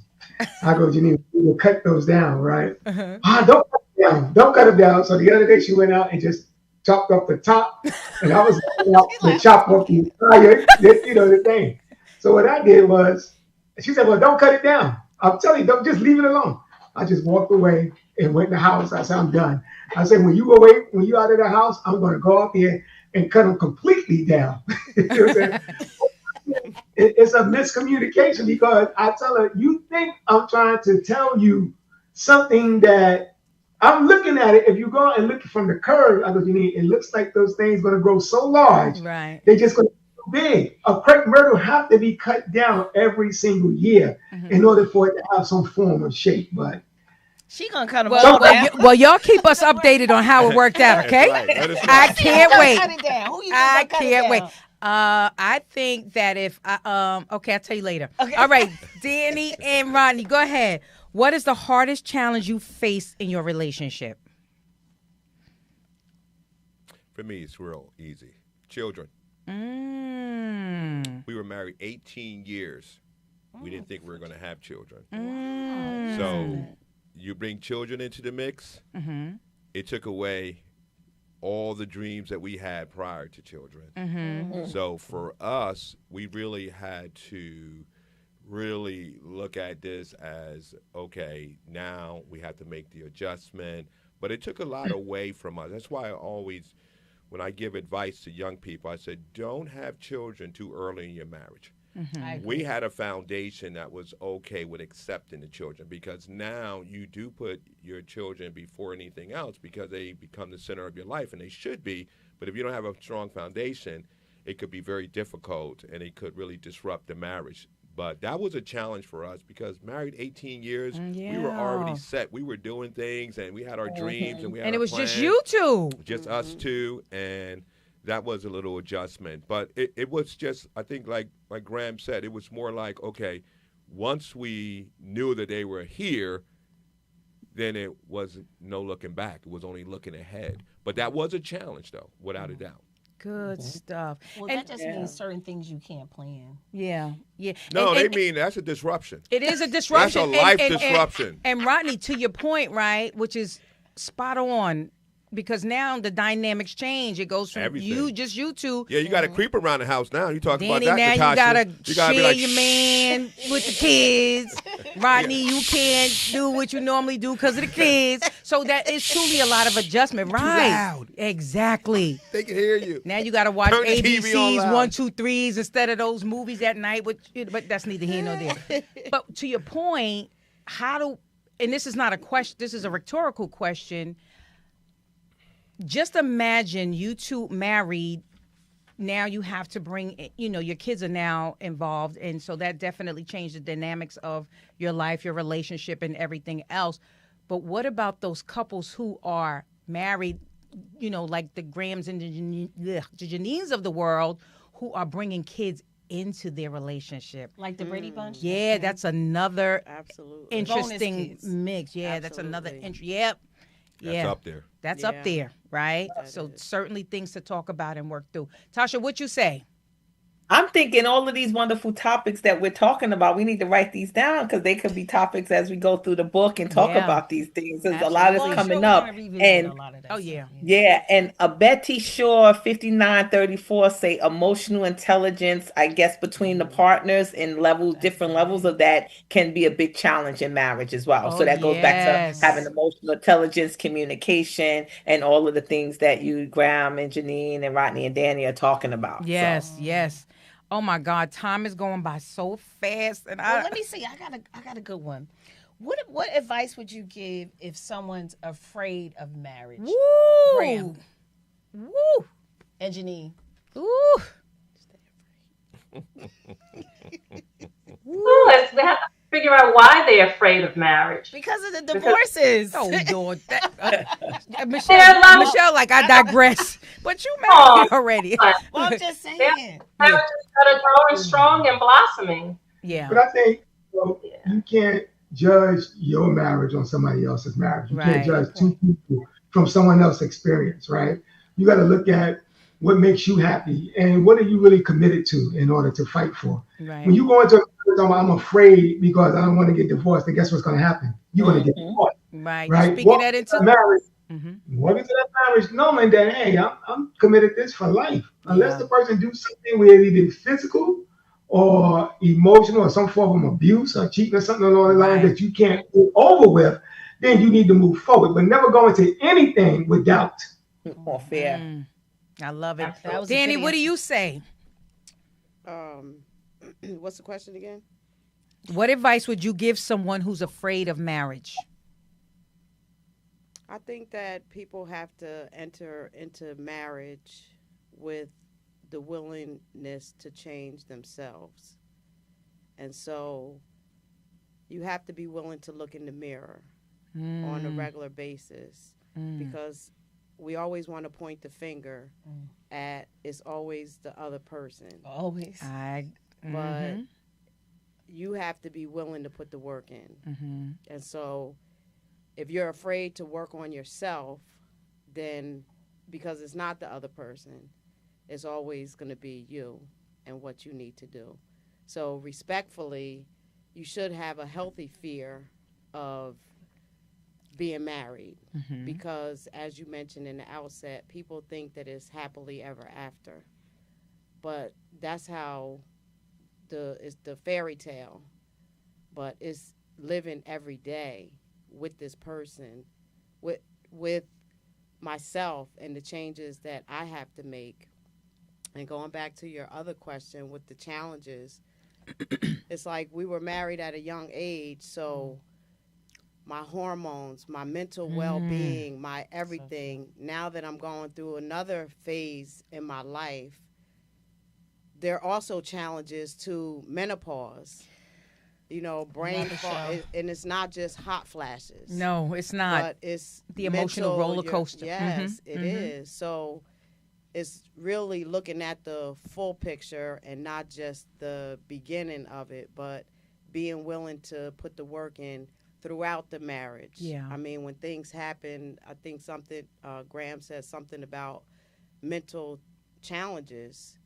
I go, Janine, we'll cut those down, right? Don't cut them down. Don't cut them down. So the other day she went out and just chopped off the top, and I was out to chop off the entire, the thing. So what I did was, she said, well, don't cut it down. I'm telling you, don't just leave it alone. I just walked away and went in the house. I said, I'm done. I said, when you out of the house, I'm going to go out there and cut them completely down. It's a miscommunication because I tell her, you think I'm trying to tell you something that I'm looking at it. If you go and look from the curve, I go, it looks like those things going to grow so large. Right. They're just going to be big. A crepe myrtle have to be cut down every single year in order for it to have some form of shape. But she gonna cut them all down. Well, y'all keep us updated on how it worked out, okay? I can't wait. Cut it down. Who you I cut can't it wait. down? I think that if okay, I'll tell you later. Okay. All right, Danny and Rodney, go ahead. What is the hardest challenge you face in your relationship? For me, it's real easy. Children. We were married 18 years. We didn't think we were going to have children. So you bring children into the mix, it took away all the dreams that we had prior to children. So for us, we really had to really look at this as, okay, now we have to make the adjustment. But it took a lot away from us. That's why I always when I give advice to young people, I said, don't have children too early in your marriage. I agree. We had a foundation that was okay with accepting the children, because now you do put your children before anything else because they become the center of your life, and they should be. But if you don't have a strong foundation, it could be very difficult, and it could really disrupt the marriage. But that was a challenge for us because married 18 years, we were already set. We were doing things, and we had our dreams, and we had And our it was plans. just you two. Just us two, and that was a little adjustment. But it was just, I think, like Graham said, it was more like, okay, once we knew that they were here, then it was no looking back. It was only looking ahead. But that was a challenge, though, without a doubt. Good stuff. Well, And that just means certain things you can't plan. yeah. No, And- they mean that's a disruption. it is a disruption. That's a life disruption. And Rodney, to your point, right, which is spot on, because now the dynamics change. It goes from Everything. you two. Yeah, you got to creep around the house now. You talk Danny, about that, now Natasha. you gotta be share like, your man with the kids. Rodney, you can't do what you normally do because of the kids. So that is truly a lot of adjustment, right? loud. Exactly. They can hear you. Now you got to watch Turn the TV on ABCs loud. 1, 2, 3s instead of those movies at night. But that's neither here nor there. But to your point, and this is not a question, this is a rhetorical question. Just imagine you two married. Now you have to bring, your kids are now involved. And so that definitely changed the dynamics of your life, your relationship, and everything else. But what about those couples who are married, like the Grahams and the Janines of the world, who are bringing kids into their relationship? Like the Brady Bunch? Yeah, that's another Absolutely. interesting Bonus kids. mix. Yeah, that's another Absolutely. Yep. That's Yeah. up there. That's Yeah. up there, right? So certainly things to talk about and work through. Tasha, what you say? I'm thinking all of these wonderful topics that we're talking about, we need to write these down because they could be topics as we go through the book and talk Yeah. about these things. There's a lot Absolutely. is Well, I'm sure coming we're up. gonna revisit And a lot of that Oh, stuff, yeah. yeah, and a Betty Shaw 5934 say emotional intelligence, I guess, between the partners and different levels of that can be a big challenge in marriage as well. Oh, So that goes back yes. to having emotional intelligence, communication, and all of the things that you, Graham and Janine and Rodney and Danny are talking about. Yes, yes. Oh my God, time is going by so fast, and Well, let me see. I got a good one. What advice would you give if someone's afraid of marriage? Woo, Graham. woo, And Janine. ooh. We have to figure out why they're afraid of marriage. Because of the divorces. Oh Lord, They're Michelle, like I digress, but you married already. Well, I'm just saying. Marriages that are growing strong and blossoming. Yeah, But I think you can't judge your marriage on somebody else's marriage. You Right. can't judge two people from someone else's experience, right? You got to look at what makes you happy and what are you really committed to in order to fight for. right. When you go into I'm afraid because I don't want to get divorced, then guess what's going to happen? You're going to get divorced, Right. right? You're speaking Walk that into into. marriage. Mhm. Walk into that marriage knowing that, hey, I'm committed this for life. Unless Yeah. the person do something where it's either physical or emotional or some form of abuse or cheating or something along the line Right. that you can't go over with, then you need to move forward. But never go into anything with doubt. Or fear. I love it. That was a Danny, good what do answer. you say? What's the question again? What advice would you give someone who's afraid of marriage? I think that people have to enter into marriage with the willingness to change themselves. And so you have to be willing to look in the mirror on a regular basis because we always want to point the finger at it's always the other person. Always. But you have to be willing to put the work in. And so if you're afraid to work on yourself, then because it's not the other person, it's always going to be you and what you need to do. So respectfully, you should have a healthy fear of being married because, as you mentioned in the outset, people think that it's happily ever after. But that's how it's the fairy tale, but it's living every day with this person, with myself and the changes that I have to make. And going back to your other question with the challenges, it's like we were married at a young age, so my hormones, my mental well-being, my everything, now that I'm going through another phase in my life, there are also challenges to menopause. Brain fog, and it's not just hot flashes. No, it's not. But it's the emotional roller coaster. Yes, it is. So it's really looking at the full picture and not just the beginning of it, but being willing to put the work in throughout the marriage. Yeah. I mean, when things happen, I think Graham said something about mental challenges.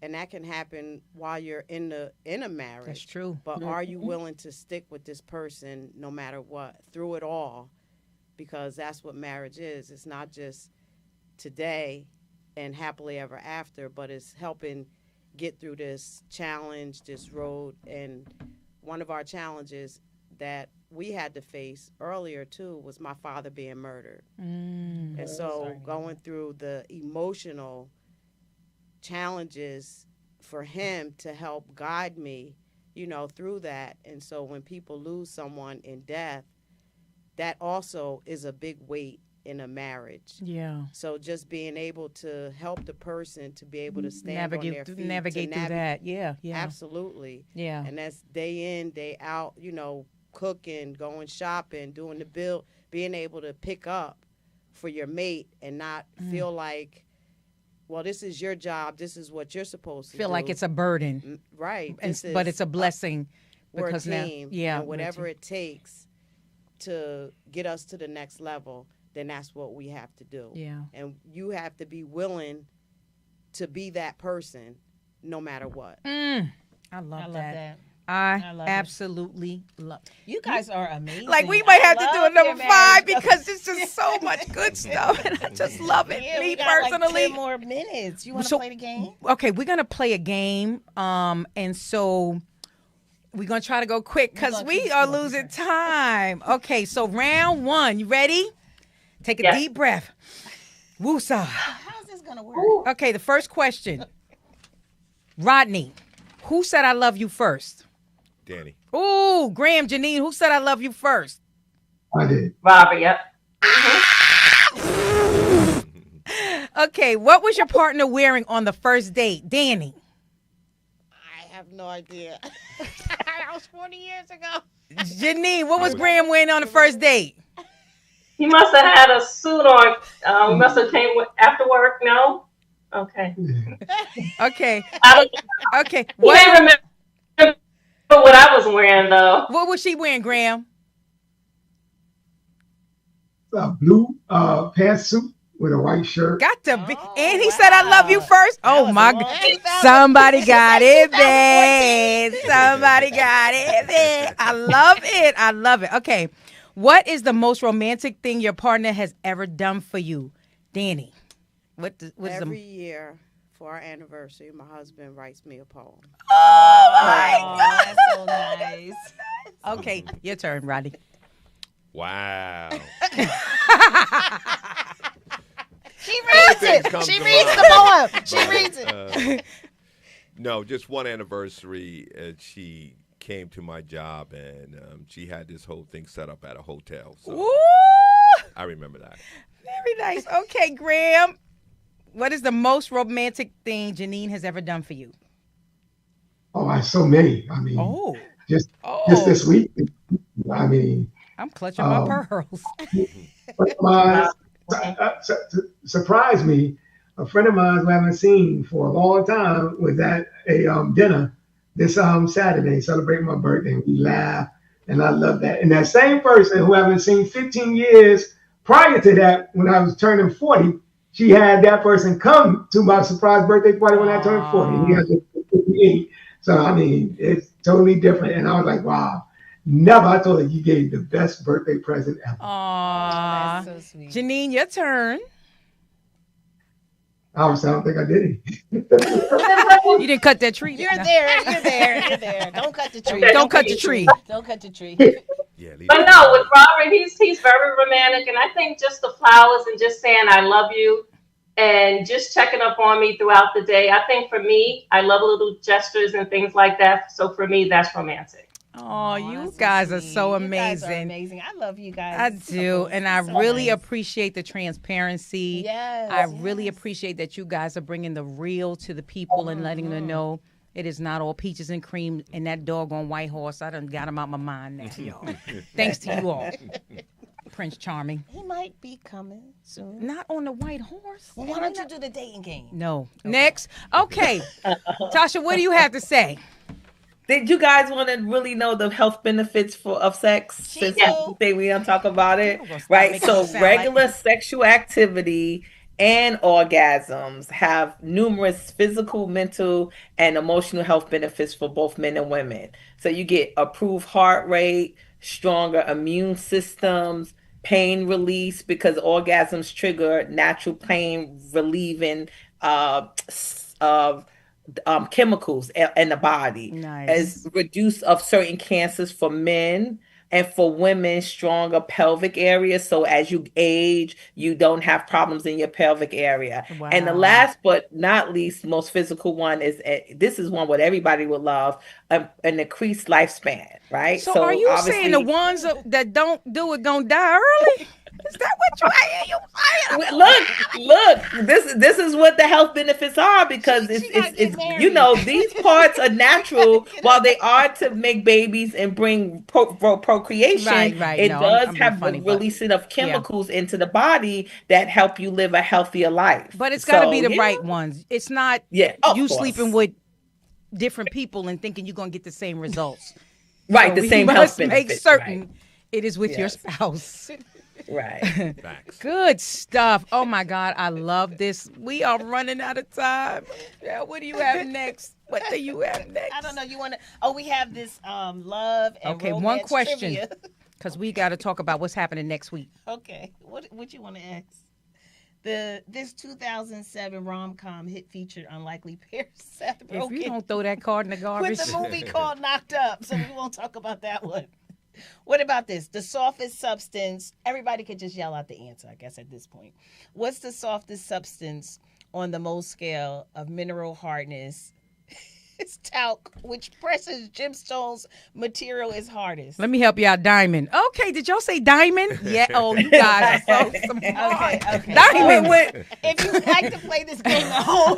And that can happen while you're in a marriage. That's true. But are you willing to stick with this person no matter what, through it all? Because that's what marriage is. It's not just today and happily ever after, but it's helping get through this challenge, this road. And one of our challenges that we had to face earlier, too, was my father being murdered. And so going through the emotional challenges for him to help guide me, through that. And so when people lose someone in death, that also is a big weight in a marriage. Yeah. So just being able to help the person to be able to stand on their feet. Navigate through that. Yeah. Absolutely. Yeah. And that's day in, day out, cooking, going shopping, doing the bill, being able to pick up for your mate and not feel like, well, this is your job. This is what you're supposed to do. Feel like it's a burden. Right. But it's a blessing. We're because a team. And whatever it takes to get us to the next level, then that's what we have to do. Yeah. And you have to be willing to be that person no matter what. I love that. I love absolutely love it. You guys are amazing. Like, we might have to do a number 5 marriage. because it's just so much good stuff. And I just love it. Yeah, Me we got personally. like 10 more minutes. You want to play the game? Okay, we're going to play a game. And so we're going to try to go quick because we are losing time. Okay, so round 1. You ready? Take a deep breath. Woosah. How's this going to work? Okay, the first question. Rodney, who said I love you first? Danny. Ooh, Graham, Janine, who said I love you first? I did. Robert, yep. Okay, what was your partner wearing on the first date? Danny. I have no idea. That was 40 years ago. Janine, what was Graham wearing on the first date? He must have had a suit on. Must have came after work. No? Okay. Okay. I don't, Okay. he didn't remember what I was wearing, though. What was she wearing, Graham? A blue pantsuit with a white shirt. Got to be. And he said, I love you first. Oh, my God. Somebody got it bad. Somebody got it bad. I love it. I love it. Okay. What is the most romantic thing your partner has ever done for you? Danny. Every year for our anniversary, my husband writes me a poem. Oh, my God. That's so nice. Okay. Your turn, Rodney. Wow. She reads it. She reads the poem. She reads it. No, just one anniversary. She came to my job, and she had this whole thing set up at a hotel. So Ooh. I remember that. Very nice. Okay, Graham. What is the most romantic thing Janine has ever done for you? Oh, so many. I mean, just this week. I mean, I'm clutching my pearls. Surprised me. A friend of mine who I haven't seen for a long time was at a dinner this Saturday, celebrating my birthday. We laughed, and I love that. And that same person who I haven't seen 15 years prior to that, when I was turning 40, she had that person come to my surprise birthday party when I turned 40. He was 58. So, I mean, it's totally different. And I was like, wow. Never. I told her you gave the best birthday present ever. Aww. That's so sweet. Janine, your turn. Obviously, I don't think I did it. You didn't cut that tree. You're there. You're there. You're there. Don't cut the tree. Don't cut the tree. Don't cut the tree. Yeah, But no, with Robert, Robert, he's very romantic, and I think just the flowers and just saying I love you and just checking up on me throughout the day. I think for me, I love little gestures and things like that. So for me, that's romantic. Oh, you that's guys are sweet. so You guys are amazing. amazing. I love you guys. I as do, couples. and I So really nice. appreciate the transparency. Yes, I really yes. appreciate that you guys are bringing the real to the people and letting them know it is not all peaches and cream. And that doggone white horse, I done got him out my mind now, y'all. Thanks to you all, Prince Charming. He might be coming soon. Not on the white horse. Well, why don't you do the dating game? No. Next. Okay. Tasha, what do you have to say? Did you guys want to really know the health benefits of sex? Since do. we don't talk about it, I'm gonna stop right? making So it sound regular like- sexual activity and orgasms have numerous physical, mental, and emotional health benefits for both men and women. So you get improved heart rate, stronger immune systems, pain release because orgasms trigger natural pain relieving of chemicals in the body. Nice. As reduce of certain cancers for men, and for women, stronger pelvic area. So as you age, you don't have problems in your pelvic area. Wow. And the last but not least, most physical one is this is one what everybody would love, an increased lifespan, right? So are you saying the obviously, ones that don't do it gonna die early? Is that what you saying? look, this is what the health benefits are, because She gotta get it's married. these parts are natural while they are to make babies and bring procreation. Right. It No, does I'm being have funny, the but- releasing of chemicals into the body that help you live a healthier life. But it's got to be the yeah. right ones. It's not Of you course. sleeping with different people and thinking you're going to get the same results. Right, So the we same must health make benefits, certain right. it is with your Yes. spouse. Right. Facts. Good stuff. Oh my God, I love this. We are running out of time. Yeah, what do you have next? What do you have next? I don't know. You want to? Oh, we have this love and Okay, one romance question, trivia. because we got to talk about what's happening next week. Okay, what you want to ask? This 2007 rom-com hit featured unlikely pair Seth If you Rogen don't throw that card in the garbage, with the movie called Knocked Up, so we won't talk about that one. What about this? The softest substance. Everybody could just yell out the answer, I guess, at this point. What's the softest substance on the Mohs scale of mineral hardness? It's talc, which precious gemstones material is hardest. let me help you out. Diamond. Okay, did y'all say diamond? Yeah. Oh, you guys are so smart. Okay. Diamond. If you would like to play this game at home,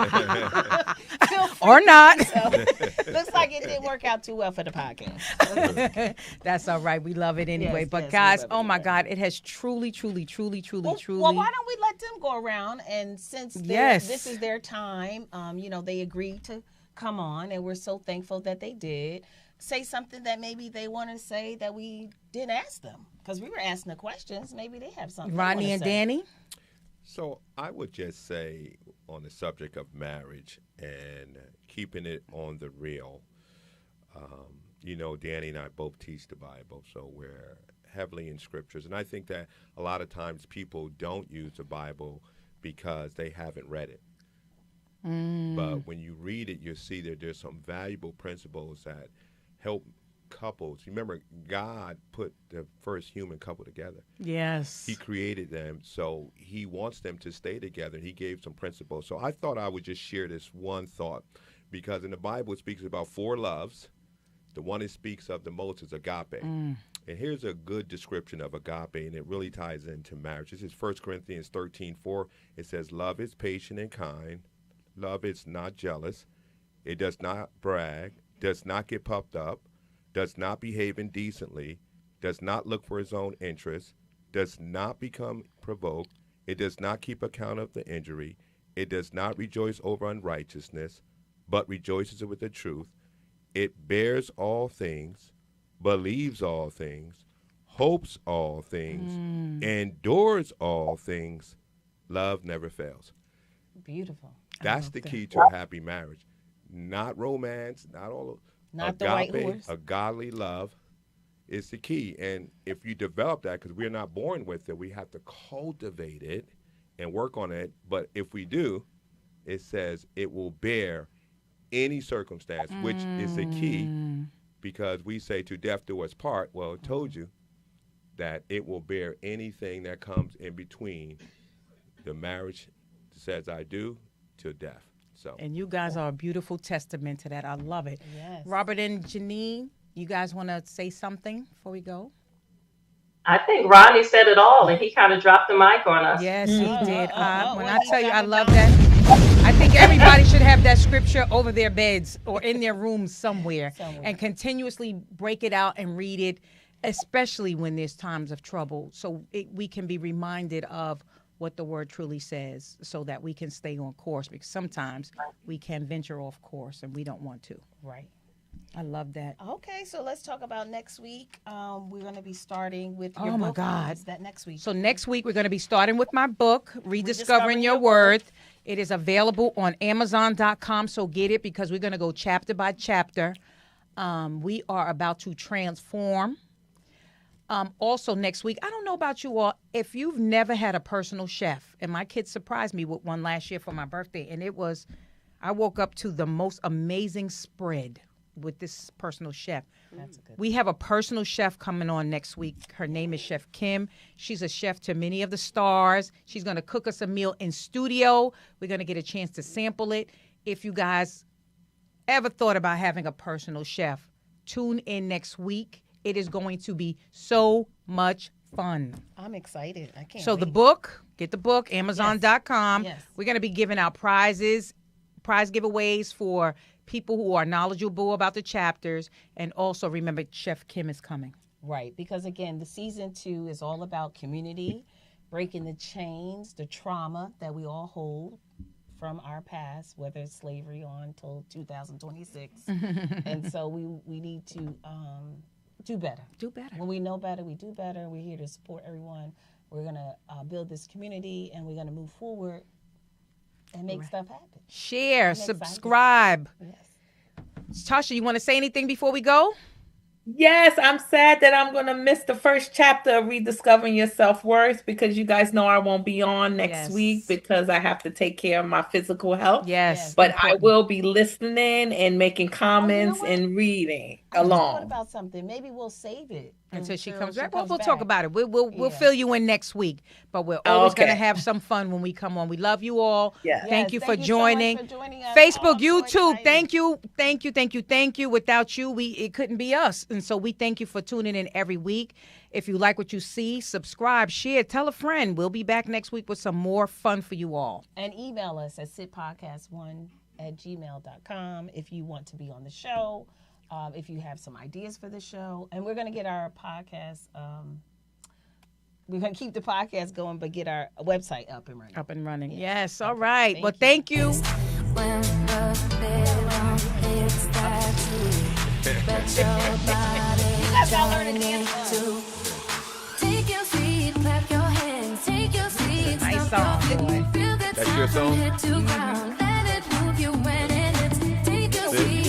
feel free Or not. to do so. Looks like it didn't work out too well for the podcast. That's all right. We love it anyway. Yes, but yes, we guys, love it oh my anyway. God, it has truly. Well, why don't we let them go around? And since Yes. this is their time, they agreed to come on, and we're so thankful that they did. Say something that maybe they want to say that we didn't ask them, because we were asking the questions. Maybe they have something. they Rodney wanna and say. Danny. So I would just say, on the subject of marriage and keeping it on the real, Danny and I both teach the Bible, so we're heavily in scriptures. And I think that a lot of times people don't use the Bible because they haven't read it. But when you read it, you'll see that there's some valuable principles that help couples. Remember, God put the first human couple together. Yes. He created them, so he wants them to stay together. He gave some principles. So I thought I would just share this one thought, because in the Bible it speaks about 4 loves. The one it speaks of the most is agape. And here's a good description of agape, and it really ties into marriage. This is 1 Corinthians 13:4. It says, love is patient and kind. Love is not jealous. It does not brag, does not get puffed up, does not behave indecently, does not look for his own interests, does not become provoked. It does not keep account of the injury. It does not rejoice over unrighteousness, but rejoices with the truth. It bears all things, believes all things, hopes all things, endures all things. Love never fails. Beautiful. That's the key to a happy marriage. Not romance, Not the white agape, horse. a godly love is the key. And if you develop that, because we're not born with it, we have to cultivate it and work on it. But if we do, it says it will bear any circumstance, which is the key, because we say to death do us part. Well, it told you that it will bear anything that comes in between the marriage says I do to death. So, and you guys are a beautiful testament to that. I love it. Yes. Robert and Janine, you guys want to say something before we go? I think Rodney said it all, and he kind of dropped the mic on us. Yes, he did. When well, I tell you, I he love dropped that. I think everybody should have that scripture over their beds or in their rooms somewhere and continuously break it out and read it, especially when there's times of trouble, so we can be reminded of what the word truly says so that we can stay on course, because sometimes we can venture off course and we don't want to. Right. I love that. Okay, so let's talk about next week. We're going to be starting with your Oh, my book. God. Is that next week? So next week, we're going to be starting with my book, Rediscovering Your Worth. It is available on Amazon.com, so get it, because we're going to go chapter by chapter. We are about to transform. Also next week, I don't know about you all, if you've never had a personal chef, and my kids surprised me with one last year for my birthday, and I woke up to the most amazing spread with this personal chef. That's a good We have a personal chef coming on next week. Her name is Chef Kim. She's a chef to many of the stars. She's going to cook us a meal in studio. We're going to get a chance to sample it. If you guys ever thought about having a personal chef, tune in next week. It is going to be so much fun. I'm excited. I can't So wait. the book, get the book, Amazon.com. Yes. We're going to be giving out prize giveaways for people who are knowledgeable about the chapters. And also remember, Chef Kim is coming. Right, because again, the season 2 is all about community, breaking the chains, the trauma that we all hold from our past, whether it's slavery on until 2026. And so we need to do better. Do better. When we know better, we do better. We're here to support everyone. We're going to build this community, and we're going to move forward and make stuff happen. Share, I'm excited. subscribe. Yes. Tasha, you want to say anything before we go? Yes, I'm sad that I'm going to miss the first chapter of Rediscovering Your Self-Worth, because you guys know I won't be on next week because I have to take care of my physical health. Yes. But I will be listening and making comments and reading I just thought along. about something. Maybe we'll save it Until she comes back. Well, we'll talk about it. We'll fill you in next week. But we're Oh, always going to okay. have some fun when we come on. We love you all. Yes. Thank you for thank you so much joining. for joining us. Facebook, I'm so YouTube, excited. thank you. Without you, it couldn't be us. And so we thank you for tuning in every week. If you like what you see, subscribe, share, tell a friend. We'll be back next week with some more fun for you all. And email us at sitpodcast1@gmail.com if you want to be on the show, if you have some ideas for the show. And we're going to get our podcast, we're going to keep the podcast going, but get our website up and running. Yes. All right. Well, thank you. When the rhythm hits that beat, bet your body join in too. Take your seat, clap your hands, take your seat, Nice stomp your song, feet. boy. Feel the That's your sound from song? head to ground. Let it move you when it hits. Take your seat.